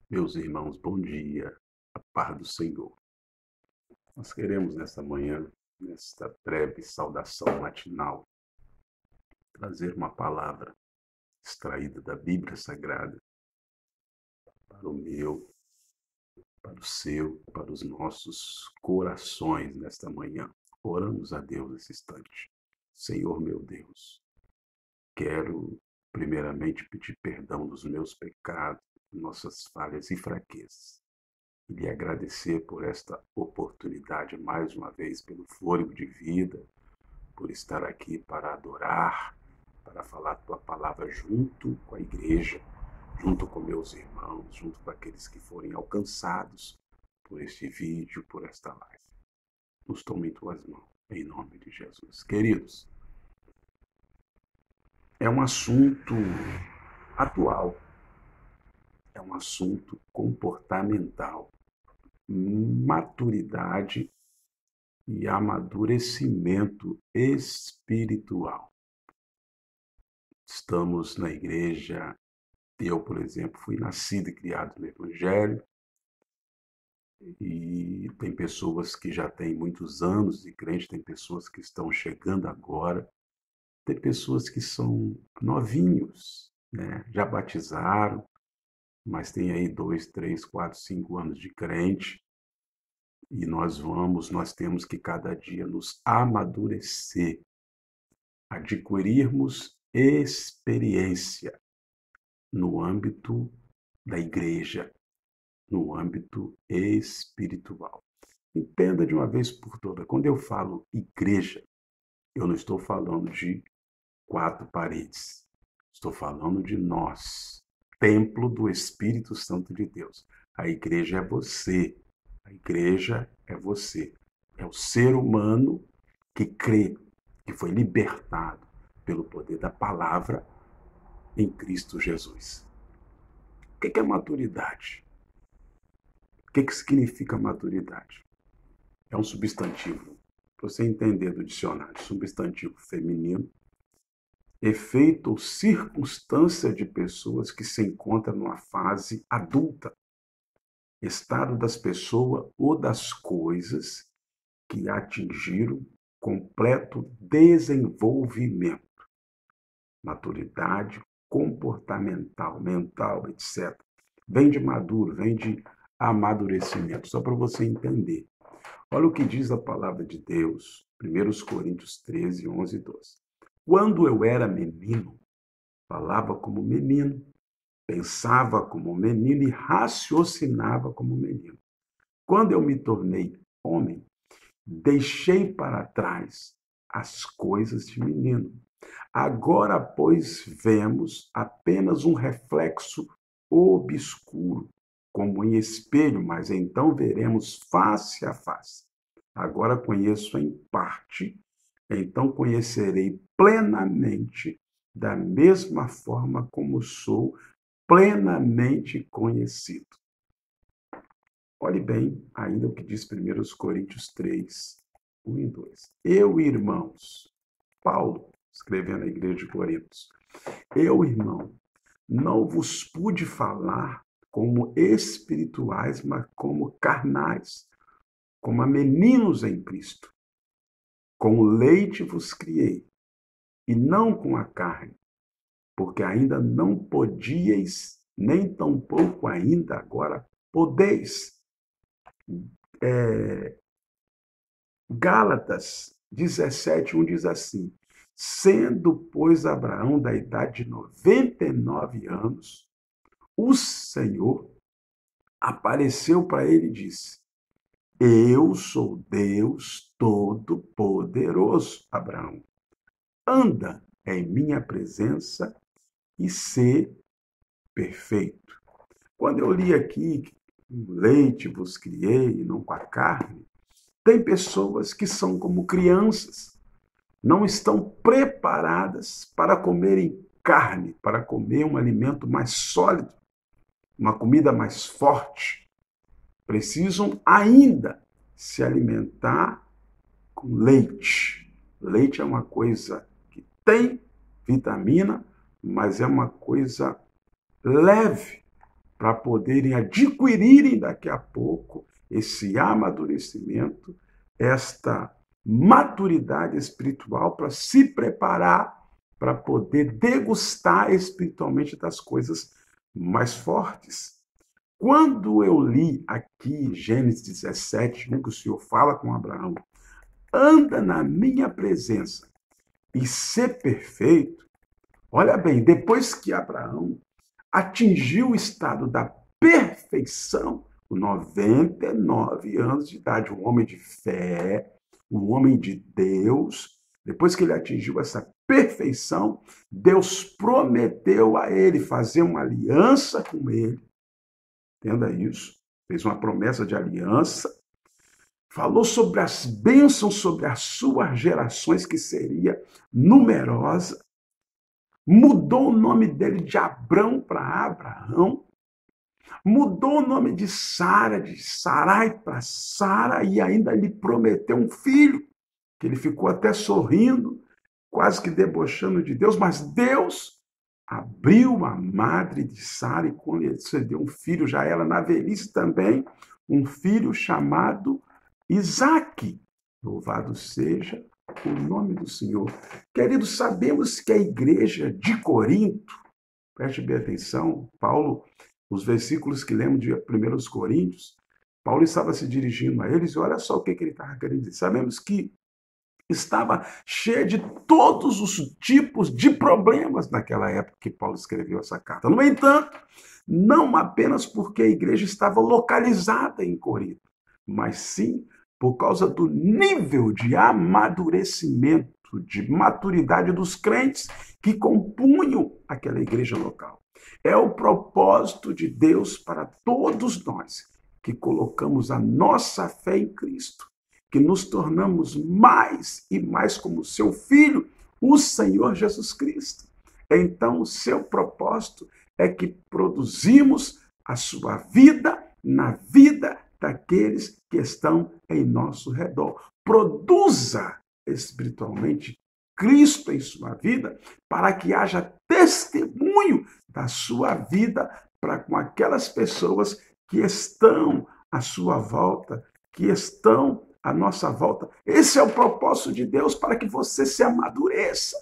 Meus irmãos, bom dia, a paz do Senhor. Nós queremos nesta manhã, nesta breve saudação matinal, trazer uma palavra extraída da Bíblia Sagrada para o meu, para o seu, para os nossos corações nesta manhã. Oramos a Deus nesse instante. Senhor meu Deus, quero primeiramente pedir perdão dos meus pecados, nossas falhas e fraquezas. E lhe agradecer por esta oportunidade, mais uma vez, pelo fôlego de vida, por estar aqui para adorar, para falar a tua palavra junto com a igreja, junto com meus irmãos, junto com aqueles que forem alcançados por este vídeo, por esta live. Nos tome em tuas mãos, em nome de Jesus. Queridos, é um assunto atual, é um assunto comportamental. Maturidade e amadurecimento espiritual. Estamos na igreja, eu, por exemplo, fui nascido e criado no Evangelho, e tem pessoas que já têm muitos anos de crente, tem pessoas que estão chegando agora, tem pessoas que são novinhos, né? Já batizaram, mas tem aí 2, 3, 4, 5 anos de crente, e nós temos que cada dia nos amadurecer, adquirirmos experiência no âmbito da igreja, no âmbito espiritual. Entenda de uma vez por todas, quando eu falo igreja, eu não estou falando de 4 paredes, estou falando de nós, templo do Espírito Santo de Deus. A igreja é você, a igreja é você, é o ser humano que crê, que foi libertado pelo poder da palavra em Cristo Jesus. O que é maturidade? O que significa maturidade? É um substantivo, para você entender do dicionário, substantivo feminino, efeito ou circunstância de pessoas que se encontram numa fase adulta, estado das pessoas ou das coisas que atingiram completo desenvolvimento, maturidade comportamental, mental, etc. Vem de maduro, vem de amadurecimento, só para você entender. Olha o que diz a palavra de Deus, 1 Coríntios 13, 11 e 12. Quando eu era menino, falava como menino, pensava como menino e raciocinava como menino. Quando eu me tornei homem, deixei para trás as coisas de menino. Agora, pois, vemos apenas um reflexo obscuro, como em espelho, mas então veremos face a face. Agora conheço em parte, então conhecerei plenamente, da mesma forma como sou plenamente conhecido. Olhe bem ainda o que diz 1 Coríntios 3, 1 e 2. Eu, irmãos, Paulo, escrevendo à igreja de Coríntios, eu, irmão, não vos pude falar como espirituais, mas como carnais, como a meninos em Cristo. Com leite vos criei, e não com a carne, porque ainda não podíeis, nem tampouco ainda agora podeis. Gálatas 17, 1 diz assim: sendo, pois, Abraão da idade de 99 anos, o Senhor apareceu para ele e disse: eu sou Deus Todo-Poderoso, Abraão. Anda em minha presença e ser perfeito. Quando eu li aqui, leite vos criei, não com a carne, tem pessoas que são como crianças, não estão preparadas para comerem carne, para comer um alimento mais sólido, uma comida mais forte. Precisam ainda se alimentar com leite. Leite é uma coisa que tem vitamina, mas é uma coisa leve, para poderem adquirirem daqui a pouco esse amadurecimento, esta maturidade espiritual para se preparar para poder degustar espiritualmente das coisas mais fortes. Quando eu li aqui Gênesis 17, que o Senhor fala com Abraão, anda na minha presença e ser perfeito, olha bem, depois que Abraão atingiu o estado da perfeição, com 99 anos de idade, um homem de fé, um homem de Deus, depois que ele atingiu essa perfeição, Deus prometeu a ele fazer uma aliança com ele. Entenda isso. Fez uma promessa de aliança. Falou sobre as bênçãos sobre as suas gerações, que seria numerosa. Mudou o nome dele de Abrão para Abraão. Mudou o nome de Sara, de Sarai para Sara, e ainda lhe prometeu um filho, que ele ficou até sorrindo, quase que debochando de Deus, mas Deus abriu a madre de Sara e concedeu um filho, já ela na velhice também, um filho chamado Isaque. Louvado seja o nome do Senhor. Queridos, sabemos que a igreja de Corinto, preste bem atenção, Paulo, os versículos que lemos de 1 Coríntios, Paulo estava se dirigindo a eles e olha só o que ele estava querendo dizer. Sabemos que estava cheia de todos os tipos de problemas naquela época que Paulo escreveu essa carta. No entanto, não apenas porque a igreja estava localizada em Corinto, mas sim por causa do nível de amadurecimento, de maturidade dos crentes que compunham aquela igreja local. É o propósito de Deus para todos nós que colocamos a nossa fé em Cristo, que nos tornamos mais e mais como seu Filho, o Senhor Jesus Cristo. Então, o seu propósito é que produzimos a sua vida na vida daqueles que estão em nosso redor. Produza espiritualmente Cristo em sua vida para que haja testemunho da sua vida para com aquelas pessoas que estão à sua volta, que estão à nossa volta. Esse é o propósito de Deus, para que você se amadureça,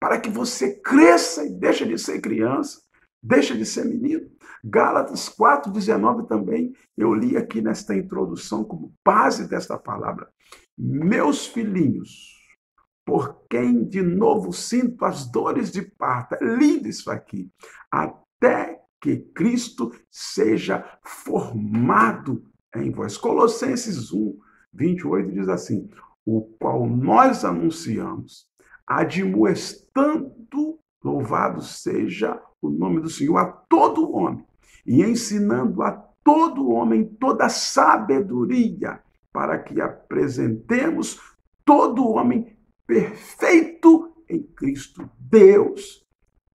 para que você cresça e deixe de ser criança, deixe de ser menino. Gálatas 4,19 também, eu li aqui nesta introdução como base desta palavra. Meus filhinhos, por quem de novo sinto as dores de parto. É lindo isso aqui. Até que Cristo seja formado em vós. Colossenses 1:28 diz assim, o qual nós anunciamos, admoestando, louvado seja o nome do Senhor, a todo homem, e ensinando a todo homem toda sabedoria, para que apresentemos todo homem perfeito em Cristo. Deus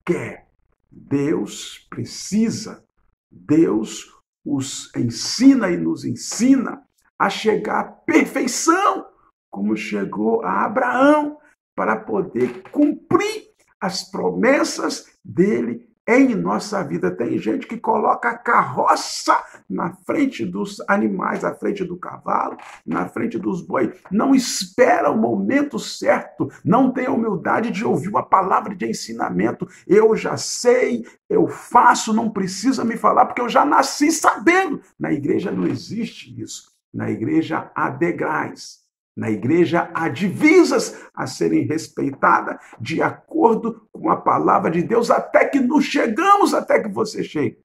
quer, Deus precisa, Deus os ensina e nos ensina a chegar à perfeição, como chegou a Abraão, para poder cumprir as promessas dele em nossa vida. Tem gente que coloca a carroça na frente dos animais, na frente do cavalo, na frente dos bois. Não espera o momento certo, não tem a humildade de ouvir uma palavra de ensinamento. Eu já sei, eu faço, não precisa me falar, porque eu já nasci sabendo. Na igreja não existe isso. Na igreja há degraus. Na igreja há divisas a serem respeitadas de acordo com a palavra de Deus, até que nos chegamos, até que você chegue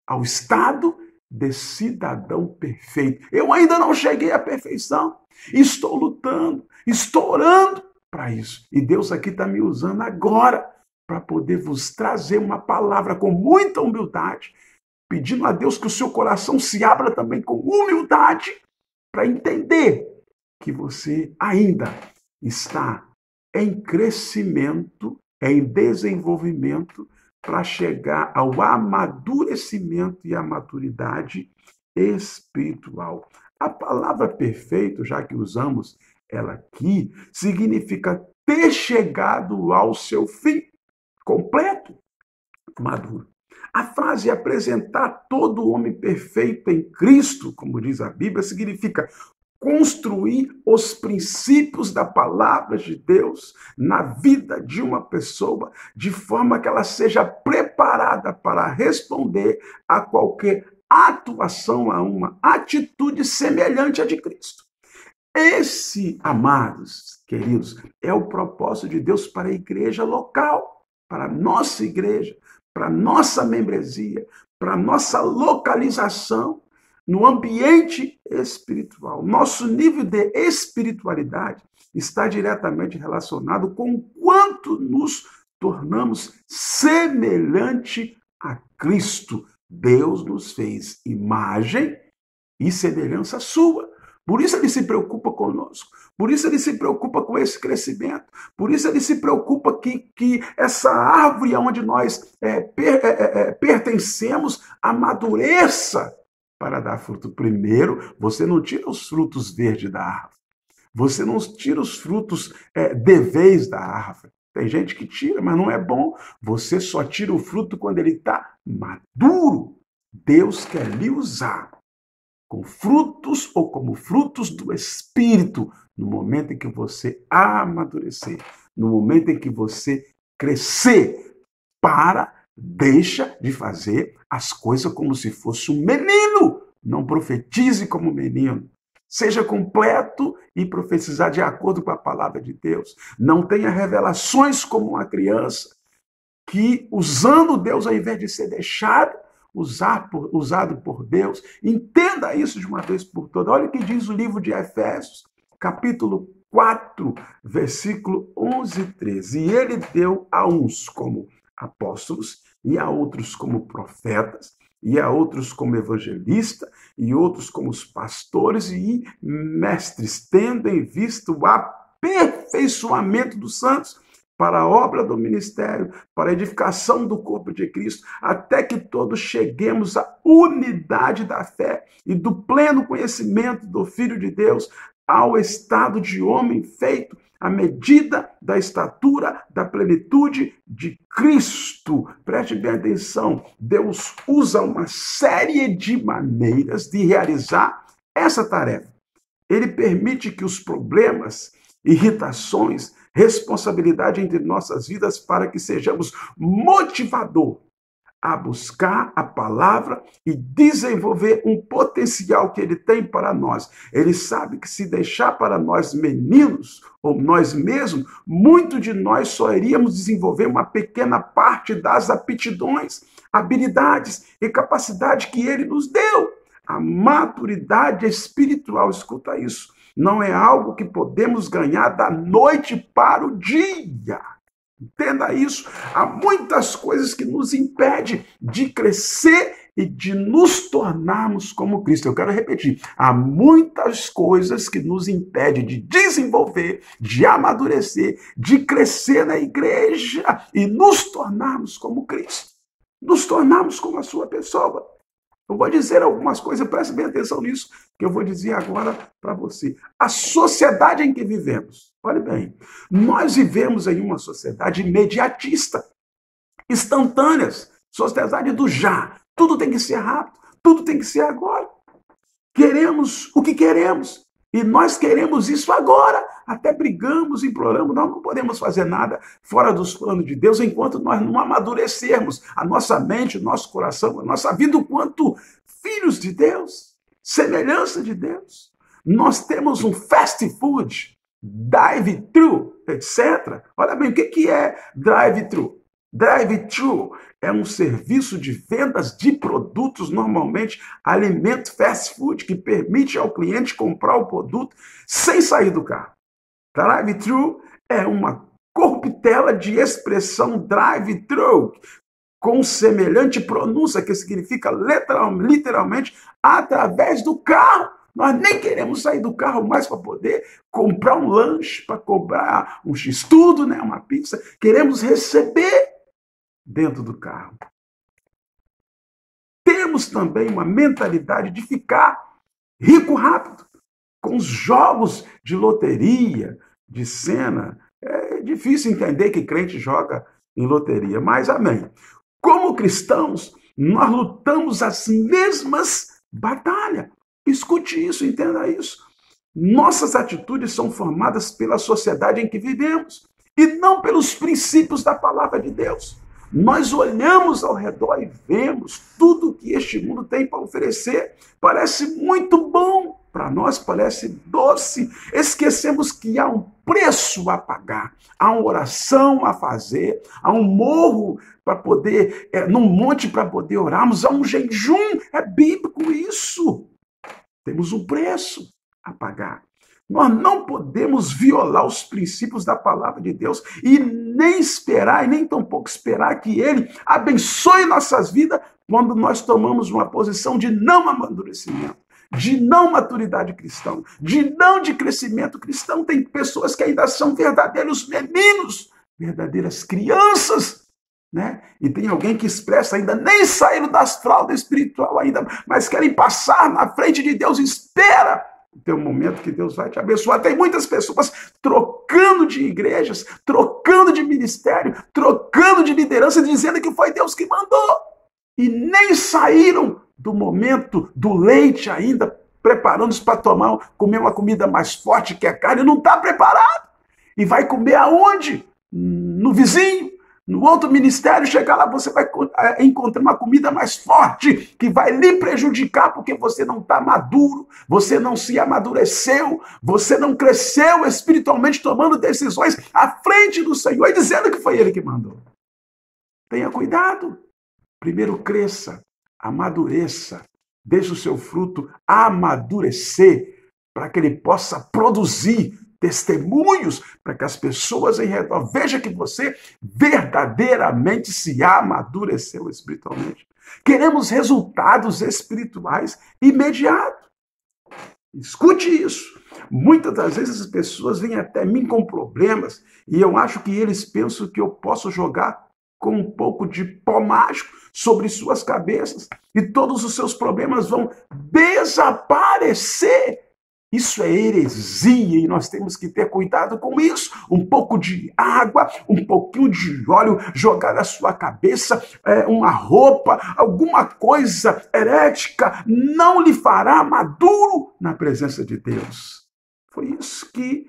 ao estado de cidadão perfeito. Eu ainda não cheguei à perfeição. Estou lutando, estou orando para isso. E Deus aqui está me usando agora para poder vos trazer uma palavra com muita humildade, pedindo a Deus que o seu coração se abra também com humildade para entender que você ainda está em crescimento, em desenvolvimento, para chegar ao amadurecimento e à maturidade espiritual. A palavra perfeito, já que usamos ela aqui, significa ter chegado ao seu fim completo, maduro. A frase apresentar todo homem perfeito em Cristo, como diz a Bíblia, significa construir os princípios da palavra de Deus na vida de uma pessoa, de forma que ela seja preparada para responder a qualquer atuação, a uma atitude semelhante à de Cristo. Esse, amados, queridos, é o propósito de Deus para a igreja local, para a nossa igreja, para a nossa membresia, para a nossa localização no ambiente espiritual. Nosso nível de espiritualidade está diretamente relacionado com o quanto nos tornamos semelhante a Cristo. Deus nos fez imagem e semelhança sua. Por isso ele se preocupa conosco. Por isso ele se preocupa com esse crescimento. Por isso ele se preocupa que essa árvore onde nós pertencemos amadureça para dar fruto. Primeiro, você não tira os frutos verdes da árvore. Você não tira os frutos devéis da árvore. Tem gente que tira, mas não é bom. Você só tira o fruto quando ele está maduro. Deus quer lhe usar com frutos ou como frutos do Espírito, no momento em que você amadurecer, no momento em que você crescer, deixa de fazer as coisas como se fosse um menino. Não profetize como menino. Seja completo e profetizar de acordo com a palavra de Deus. Não tenha revelações como uma criança que, usando Deus ao invés de ser usado por Deus. Entenda isso de uma vez por todas. Olha o que diz o livro de Efésios, capítulo 4, versículo 11 e 13. E ele deu a uns como apóstolos, e a outros como profetas, e a outros como evangelistas, e outros como os pastores e mestres, tendo em vista o aperfeiçoamento dos santos, para a obra do ministério, para a edificação do corpo de Cristo, até que todos cheguemos à unidade da fé e do pleno conhecimento do Filho de Deus, ao estado de homem feito à medida da estatura da plenitude de Cristo. Preste bem atenção, Deus usa uma série de maneiras de realizar essa tarefa. Ele permite que os problemas, irritações, responsabilidade entre nossas vidas para que sejamos motivador a buscar a palavra e desenvolver um potencial que ele tem para nós. Ele sabe que se deixar para nós meninos, ou nós mesmos, muito de nós só iríamos desenvolver uma pequena parte das aptidões, habilidades e capacidade que ele nos deu. A maturidade espiritual, escuta isso, não é algo que podemos ganhar da noite para o dia. Entenda isso. Há muitas coisas que nos impedem de crescer e de nos tornarmos como Cristo. Eu quero repetir. Há muitas coisas que nos impedem de desenvolver, de amadurecer, de crescer na igreja e nos tornarmos como Cristo. Nos tornarmos como a sua pessoa. Eu vou dizer algumas coisas, preste bem atenção nisso, que eu vou dizer agora para você. A sociedade em que vivemos, olhe bem, nós vivemos em uma sociedade imediatista, instantânea, sociedade do já. Tudo tem que ser rápido, tudo tem que ser agora. Queremos o que queremos. E nós queremos isso agora. Até brigamos, imploramos. Nós não podemos fazer nada fora dos planos de Deus enquanto nós não amadurecermos a nossa mente, o nosso coração, a nossa vida, enquanto filhos de Deus, semelhança de Deus. Nós temos um fast food, drive-thru, etc. Olha bem, o que é drive-thru? Drive-thru é um serviço de vendas de produtos, normalmente alimento fast food, que permite ao cliente comprar o produto sem sair do carro. Drive-thru é uma corruptela de expressão drive-thru, com semelhante pronúncia, que significa literalmente através do carro. Nós nem queremos sair do carro mais para poder comprar um lanche, para comprar um x-tudo, né, uma pizza. Queremos receber dentro do carro. Temos também uma mentalidade de ficar rico rápido, com os jogos de loteria, de cena. É difícil entender que crente joga em loteria, mas amém. Como cristãos, nós lutamos as mesmas batalhas. Escute isso, entenda isso. Nossas atitudes são formadas pela sociedade em que vivemos e não pelos princípios da palavra de Deus. Nós olhamos ao redor e vemos tudo que este mundo tem para oferecer. Parece muito bom, para nós parece doce. Esquecemos que há um preço a pagar, há uma oração a fazer, há um morro para poder, num monte para poder orarmos, há um jejum, é bíblico isso. Temos um preço a pagar. Nós não podemos violar os princípios da palavra de Deus e nem esperar, e nem tampouco esperar que Ele abençoe nossas vidas quando nós tomamos uma posição de não amadurecimento, de não maturidade cristã, de não de crescimento cristão. Tem pessoas que ainda são verdadeiros meninos, verdadeiras crianças, né? E tem alguém que expressa, ainda nem saíram das fraldas espiritual ainda, mas querem passar na frente de Deus. Espera tem um momento que Deus vai te abençoar. Tem muitas pessoas trocando de igrejas, trocando de ministério, trocando de liderança, dizendo que foi Deus que mandou. E nem saíram do momento do leite ainda, preparando-se para comer uma comida mais forte que a carne. Não está preparado. E vai comer aonde? No vizinho. No outro ministério, chegar lá, você vai encontrar uma comida mais forte, que vai lhe prejudicar, porque você não está maduro, você não se amadureceu, você não cresceu espiritualmente, tomando decisões à frente do Senhor e dizendo que foi Ele que mandou. Tenha cuidado. Primeiro cresça, amadureça, deixe o seu fruto amadurecer, para que ele possa produzir testemunhos, para que as pessoas em redor vejam que você verdadeiramente se amadureceu espiritualmente. Queremos resultados espirituais imediatos. Escute isso. Muitas das vezes as pessoas vêm até mim com problemas e eu acho que eles pensam que eu posso jogar com um pouco de pó mágico sobre suas cabeças e todos os seus problemas vão desaparecer. Isso é heresia e nós temos que ter cuidado com isso. Um pouco de água, um pouquinho de óleo jogar na sua cabeça, uma roupa, alguma coisa herética, não lhe fará maduro na presença de Deus. Foi isso que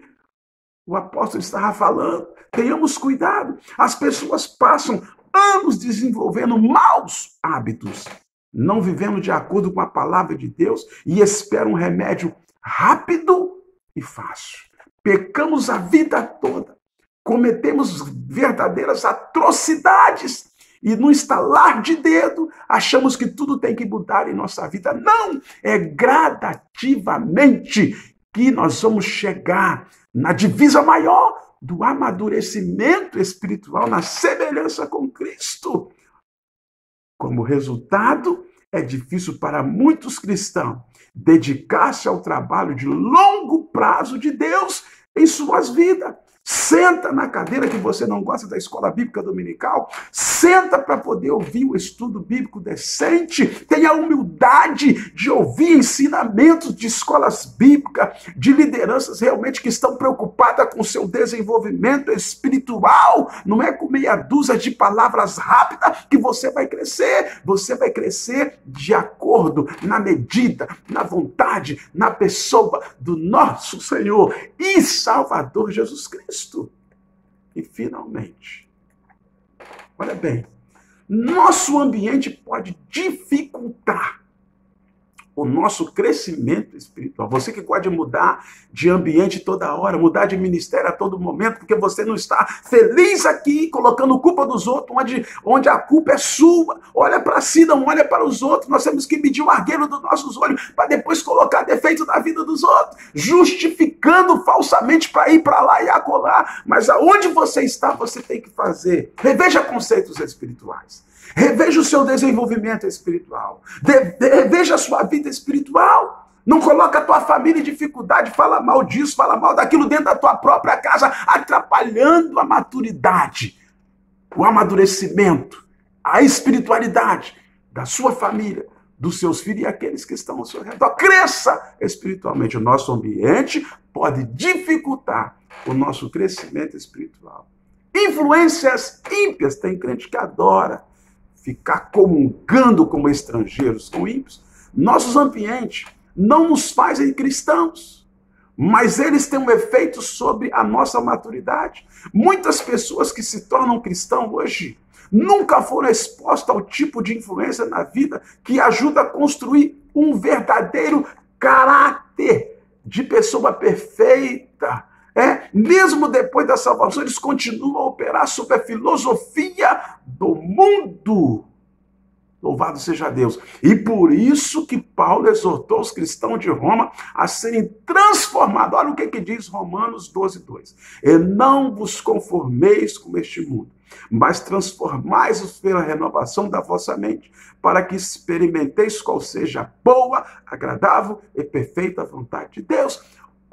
o apóstolo estava falando. Tenhamos cuidado. As pessoas passam anos desenvolvendo maus hábitos, não vivendo de acordo com a palavra de Deus e esperam um remédio rápido e fácil. Pecamos a vida toda, cometemos verdadeiras atrocidades e no estalar de dedo achamos que tudo tem que mudar em nossa vida. Não, é gradativamente que nós vamos chegar na divisa maior do amadurecimento espiritual, na semelhança com Cristo. Como resultado, é difícil para muitos cristãos dedicar-se ao trabalho de longo prazo de Deus em suas vidas. Senta na cadeira que você não gosta da escola bíblica dominical, senta para poder ouvir o estudo bíblico decente, tenha a humildade de ouvir ensinamentos de escolas bíblicas, de lideranças realmente que estão preocupadas com o seu desenvolvimento espiritual. Não é com meia dúzia de palavras rápidas que você vai crescer de acordo, na medida, na vontade, na pessoa do nosso Senhor e Salvador Jesus Cristo. E finalmente, olha bem, nosso ambiente pode dificultar o nosso crescimento espiritual. Você que pode mudar de ambiente toda hora, mudar de ministério a todo momento, porque você não está feliz aqui, colocando culpa dos outros, onde a culpa é sua. Olha para si, não olha para os outros. Nós temos que medir o argueiro dos nossos olhos para depois colocar defeito na vida dos outros, justificando falsamente para ir para lá e acolá. Mas aonde você está, você tem que fazer. Reveja conceitos espirituais. Reveja o seu desenvolvimento espiritual. Reveja a sua vida espiritual. Não coloca a tua família em dificuldade, fala mal disso, fala mal daquilo dentro da tua própria casa, atrapalhando a maturidade, o amadurecimento, a espiritualidade da sua família, dos seus filhos e aqueles que estão ao seu redor. Cresça espiritualmente. O nosso ambiente pode dificultar o nosso crescimento espiritual. Influências ímpias. Tem crente que adora ficar comungando como estrangeiros com ímpios. Nossos ambientes não nos fazem cristãos, mas eles têm um efeito sobre a nossa maturidade. Muitas pessoas que se tornam cristãos hoje nunca foram expostas ao tipo de influência na vida que ajuda a construir um verdadeiro caráter de pessoa perfeita. Mesmo depois da salvação, eles continuam a operar sob a filosofia do mundo. Louvado seja Deus. E por isso que Paulo exortou os cristãos de Roma a serem transformados. Olha o que diz Romanos 12:2. E não vos conformeis com este mundo, mas transformais-vos pela renovação da vossa mente, para que experimenteis qual seja a boa, agradável e perfeita vontade de Deus.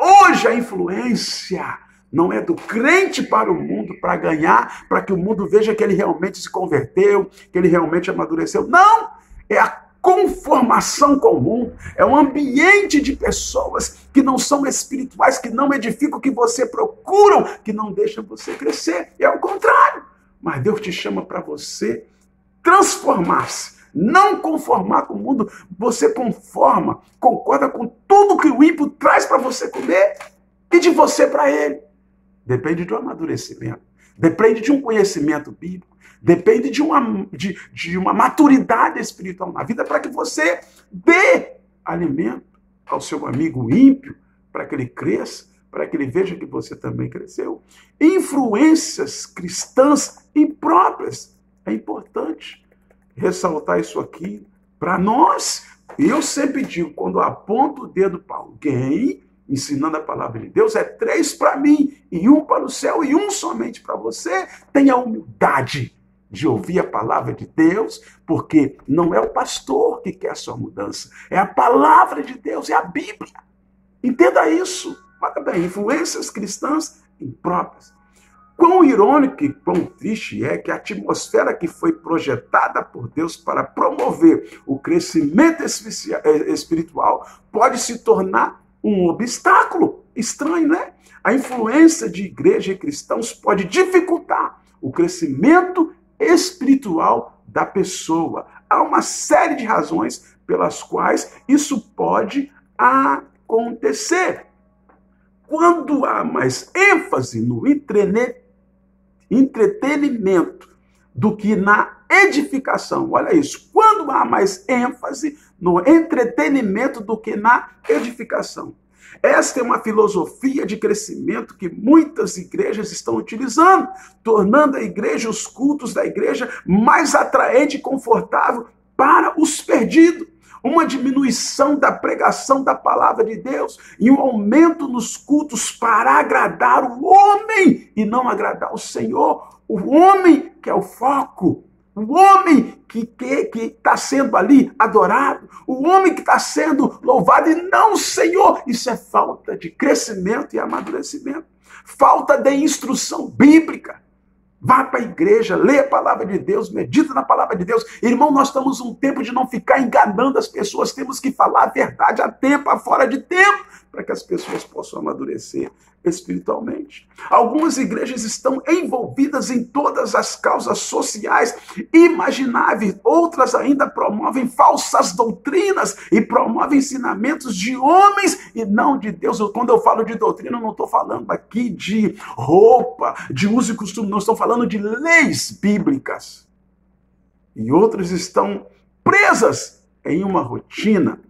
Hoje a influência não é do crente para o mundo para ganhar, para que o mundo veja que ele realmente se converteu, que ele realmente amadureceu. Não! É a conformação com o mundo. É um ambiente de pessoas que não são espirituais, que não edificam o que você procuram, que não deixam você crescer. É o contrário. Mas Deus te chama para você transformar-se. Não conformar com o mundo. Você concorda com tudo que o ímpio traz para você comer e de você para ele. Depende de um amadurecimento, depende de um conhecimento bíblico, depende de uma maturidade espiritual na vida para que você dê alimento ao seu amigo ímpio, para que ele cresça, para que ele veja que você também cresceu. Influências cristãs impróprias. É importante ressaltar isso aqui para nós. Eu sempre digo, quando eu aponto o dedo para alguém ensinando a palavra de Deus, é 3 para mim, e 1 para o céu, e 1 somente para você. Tenha a humildade de ouvir a palavra de Deus, porque não é o pastor que quer a sua mudança, é a palavra de Deus, é a Bíblia. Entenda isso. Olha bem, influências cristãs impróprias. Quão irônico e quão triste é que a atmosfera que foi projetada por Deus para promover o crescimento espiritual pode se tornar um obstáculo. Estranho, né? A influência de igreja e cristãos pode dificultar o crescimento espiritual da pessoa. Há uma série de razões pelas quais isso pode acontecer. Quando há mais ênfase no entretenimento do que na edificação. Olha isso. Quando há mais ênfase no entretenimento do que na edificação. Esta é uma filosofia de crescimento que muitas igrejas estão utilizando, tornando a igreja, os cultos da igreja, mais atraente e confortável para os perdidos. Uma diminuição da pregação da palavra de Deus e um aumento nos cultos para agradar o homem e não agradar o Senhor. O homem que é o foco. O homem que está sendo ali adorado, o homem que está sendo louvado e não o Senhor. Isso é falta de crescimento e amadurecimento. Falta de instrução bíblica. Vá para a igreja, lê a palavra de Deus, medita na palavra de Deus. Irmão, nós estamos num tempo de não ficar enganando as pessoas. Temos que falar a verdade a tempo, a fora de tempo, para que as pessoas possam amadurecer espiritualmente. Algumas igrejas estão envolvidas em todas as causas sociais imagináveis. Outras ainda promovem falsas doutrinas e promovem ensinamentos de homens e não de Deus. Quando eu falo de doutrina, eu não estou falando aqui de roupa, de uso e costume. Não estou falando de leis bíblicas. E outras estão presas em uma rotina,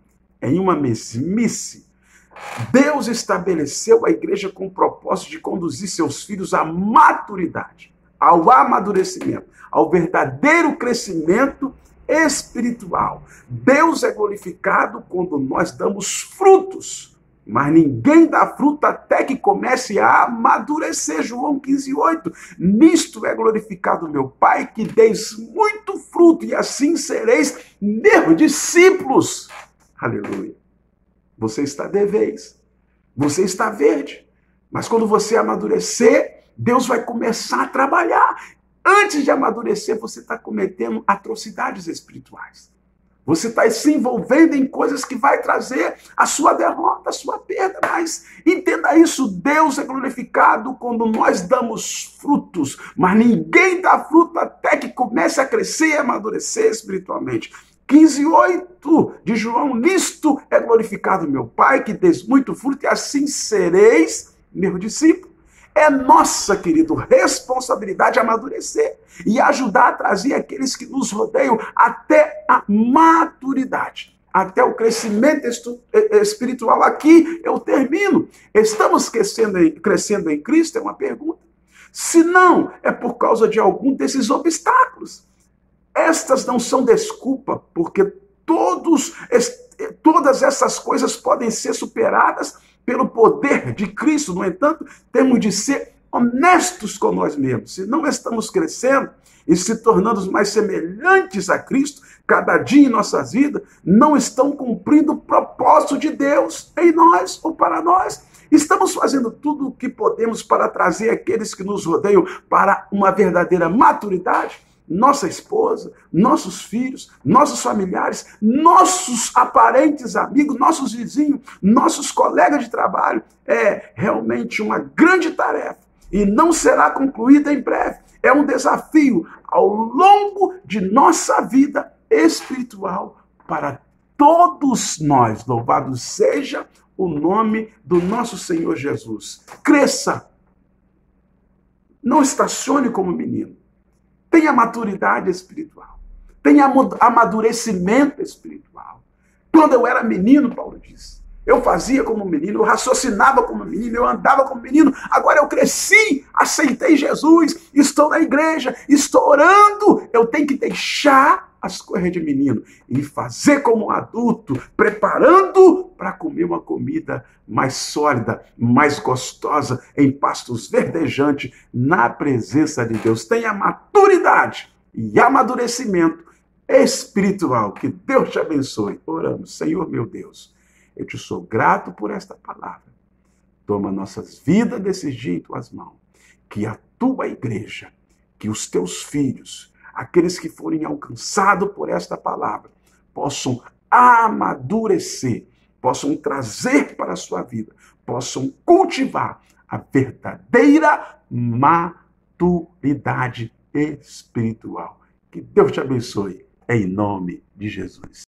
em uma mesmice. Deus estabeleceu a igreja com o propósito de conduzir seus filhos à maturidade, ao amadurecimento, ao verdadeiro crescimento espiritual. Deus é glorificado quando nós damos frutos, mas ninguém dá fruto até que comece a amadurecer. João 15:8. Nisto é glorificado meu Pai, que deis muito fruto, e assim sereis meus discípulos. Aleluia. Você está de vez, você está verde, mas quando você amadurecer, Deus vai começar a trabalhar. Antes de amadurecer, você está cometendo atrocidades espirituais. Você está se envolvendo em coisas que vai trazer a sua derrota, a sua perda. Mas entenda isso, Deus é glorificado quando nós damos frutos. Mas ninguém dá fruto até que comece a crescer e amadurecer espiritualmente. 15:8 de João, nisto é glorificado meu Pai, que des muito fruto, e assim sereis meu discípulo. É nossa, querido, responsabilidade amadurecer e ajudar a trazer aqueles que nos rodeiam até a maturidade, até o crescimento espiritual. Aqui eu termino. Estamos crescendo em Cristo? É uma pergunta. Se não, é por causa de algum desses obstáculos. Estas não são desculpa, porque todas essas coisas podem ser superadas pelo poder de Cristo. No entanto, temos de ser honestos com nós mesmos. Se não estamos crescendo e se tornando mais semelhantes a Cristo, cada dia em nossas vidas, não estão cumprindo o propósito de Deus em nós ou para nós. Estamos fazendo tudo o que podemos para trazer aqueles que nos rodeiam para uma verdadeira maturidade. Nossa esposa, nossos filhos, nossos familiares, nossos aparentes amigos, nossos vizinhos, nossos colegas de trabalho. É realmente uma grande tarefa e não será concluída em breve. É um desafio ao longo de nossa vida espiritual para todos nós. Louvado seja o nome do nosso Senhor Jesus. Cresça. Não estacione como menino. Tenha maturidade espiritual. Tenha amadurecimento espiritual. Quando eu era menino, Paulo diz, eu fazia como menino, eu raciocinava como menino, eu andava como menino. Agora eu cresci, aceitei Jesus, estou na igreja, estou orando. Eu tenho que deixar as coisas de menino e fazer como um adulto, preparando para comer uma comida mais sólida, mais gostosa, em pastos verdejantes, na presença de Deus. Tenha maturidade e amadurecimento espiritual. Que Deus te abençoe. Oramos. Senhor meu Deus, eu te sou grato por esta palavra. Toma nossas vidas desses dias em tuas mãos. Que a tua igreja, que os teus filhos, aqueles que forem alcançados por esta palavra, possam amadurecer, possam trazer para a sua vida, possam cultivar a verdadeira maturidade espiritual. Que Deus te abençoe, em nome de Jesus.